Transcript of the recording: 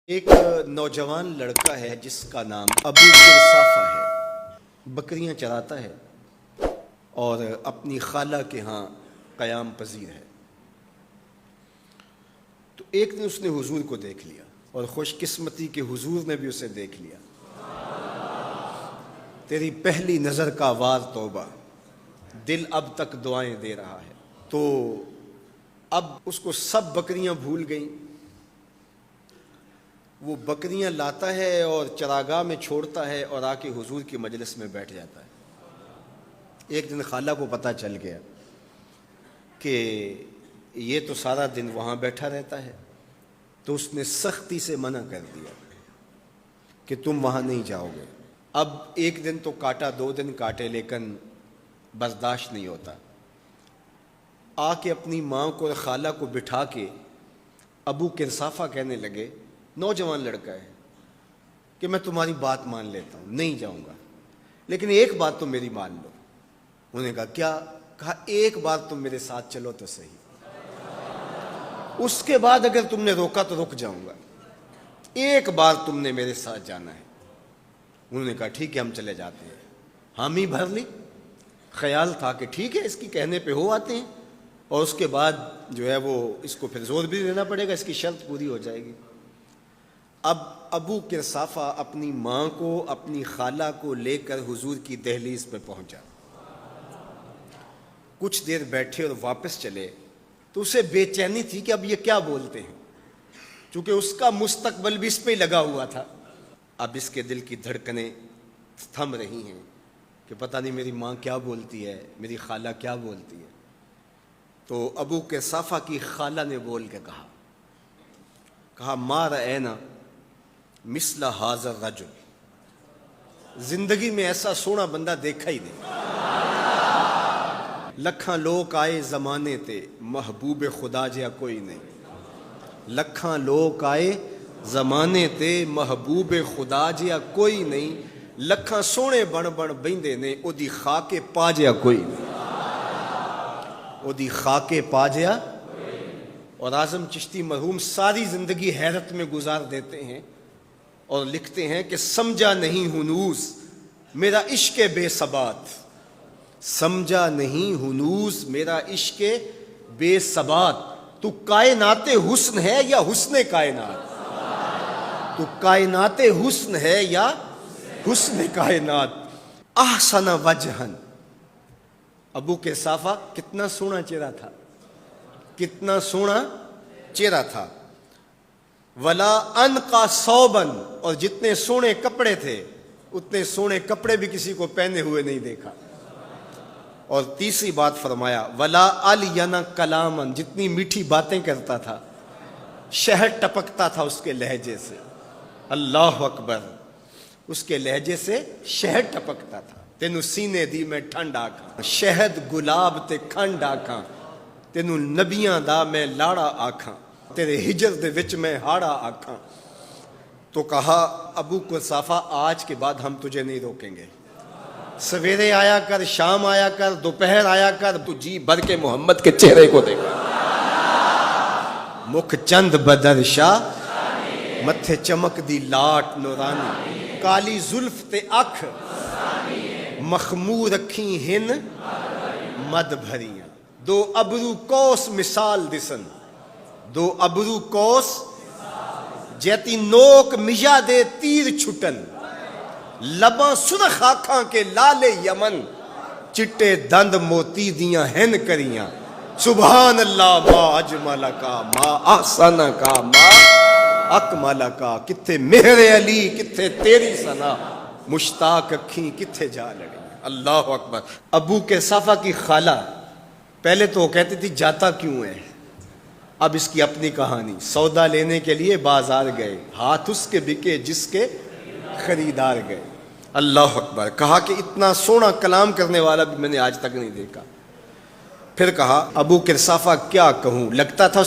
ایک نوجوان لڑکا ہے جس کا نام ابو کرصافہ ہے، بکریاں چراتا ہے اور اپنی خالہ کے ہاں قیام پذیر ہے۔ تو ایک دن اس نے حضور کو دیکھ لیا اور خوش قسمتی کہ حضور نے بھی اسے دیکھ لیا۔ تیری پہلی نظر کا وار توبہ، دل اب تک دعائیں دے رہا ہے۔ تو اب اس کو سب بکریاں بھول گئیں، وہ بکریاں لاتا ہے اور چراگاہ میں چھوڑتا ہے اور آ کے حضور کی مجلس میں بیٹھ جاتا ہے۔ ایک دن خالہ کو پتہ چل گیا کہ یہ تو سارا دن وہاں بیٹھا رہتا ہے، تو اس نے سختی سے منع کر دیا کہ تم وہاں نہیں جاؤ گے۔ اب ایک دن تو کاٹا، دو دن کاٹے، لیکن برداشت نہیں ہوتا۔ آ کے اپنی ماں کو اور خالہ کو بٹھا کے ابو کرصافہ کہنے لگے، نوجوان لڑکا ہے، کہ میں تمہاری بات مان لیتا ہوں، نہیں جاؤں گا، لیکن ایک بات تو میری مان لو۔ انہوں نے کہا کیا؟ کہا ایک بار تم میرے ساتھ چلو تو صحیح، اس کے بعد اگر تم نے روکا تو رک جاؤں گا، ایک بار تم نے میرے ساتھ جانا ہے۔ انہوں نے کہا ٹھیک ہے، ہم چلے جاتے ہیں۔ حامی بھر لی، خیال تھا کہ ٹھیک ہے اس کی کہنے پہ ہو آتے ہیں، اور اس کے بعد جو ہے وہ اس کو پھر زور بھی دینا پڑے گا، اس کی شرط پوری ہو جائے گی۔ اب ابو کرصافہ اپنی ماں کو، اپنی خالہ کو لے کر حضور کی دہلیز پہ پہنچا۔ کچھ دیر بیٹھے اور واپس چلے تو اسے بے چینی تھی کہ اب یہ کیا بولتے ہیں، چونکہ اس کا مستقبل بھی اس پہ لگا ہوا تھا۔ اب اس کے دل کی دھڑکنیں تھم رہی ہیں کہ پتہ نہیں میری ماں کیا بولتی ہے، میری خالہ کیا بولتی ہے۔ تو ابو کرصافہ کی خالہ نے بول کے کہا ما رأینا مثل ھذا الرجل، زندگی میں ایسا سونا بندہ دیکھا ہی نہیں۔ لکھاں لوگ آئے زمانے تے، محبوب خدا جیا کوئی نہیں۔ لکھاں لوگ آئے زمانے تے، محبوب خدا جیا کوئی نہیں۔ لکھاں سونے بن بن بہندے نے، او دی خاکے پا جیا کوئی نہیں، او دی خاکے پا جیا۔ اور اعظم چشتی مرحوم ساری زندگی حیرت میں گزار دیتے ہیں اور لکھتے ہیں کہ سمجھا نہیں ہنوز میرا عشق بے ثبات، سمجھا نہیں ہنوز میرا عشق بے ثبات۔ تو کائنات حسن ہے یا حسن کائنات؟ تو کائنات حسن ہے یا حسن کائنات؟ احسن وجہن، ابو کرصافہ کتنا سونا چہرہ تھا، کتنا سونا چہرہ تھا۔ ولا انقا ثوبن، اور جتنے سونے کپڑے تھے اتنے سونے کپڑے بھی کسی کو پہنے ہوئے نہیں دیکھا۔ اور تیسری بات فرمایا ولا الین کلامن، جتنی میٹھی باتیں کرتا تھا، شہد ٹپکتا تھا اس کے لہجے سے۔ اللہ اکبر، اس کے لہجے سے شہد ٹپکتا تھا۔ تینو سینے دی میں ٹھنڈ آکھاں، شہد گلاب تے کھنڈ آکھاں، تینو نبیاں دا میں لاڑا آکھاں، تیرے ہجر دے وچ میں ہاڑا آکھاں۔ تو کہا ابو کرصافہ آج کے بعد ہم تجھے نہیں روکیں گے، سویرے آیا کر، شام آیا کر، دوپہر آیا کر، تو جی بھر کے محمد کے چہرے کو دیکھا۔ مکھ چند بدر شاہ، متھے چمک دی لاٹ نورانی، کالی زلف تے اکھ مخمور رکھی ہن مد بھریاں، دو ابرو کوس مثال دسن، دو ابرو کوس جیتی نوک مجا دے تیر چھٹن، لباں سرخ آنکھاں کے لال یمن، چٹے دند موتی دیاں ہن کریاں۔ سبحان اللہ ما اجمل کا، ما احسن کا، ما اکمل کا۔ کتھے مہر علی، کتھے تیری ثنا، مشتاق اکھیں کتھے جا لڑی۔ اللہ اکبر۔ ابو کرصافہ کی خالہ پہلے تو وہ کہتی تھی جاتا کیوں ہے، اب اس کی اپنی کہانی۔ سودا لینے کے لیے بازار گئے، ہاتھ اس کے بکے جس کے خریدار گئے۔ اللہ اکبر۔ کہا کہ اتنا سونا کلام کرنے والا بھی میں نے آج تک نہیں دیکھا۔ پھر کہا ابو کرصافہ کیا کہوں، لگتا تھا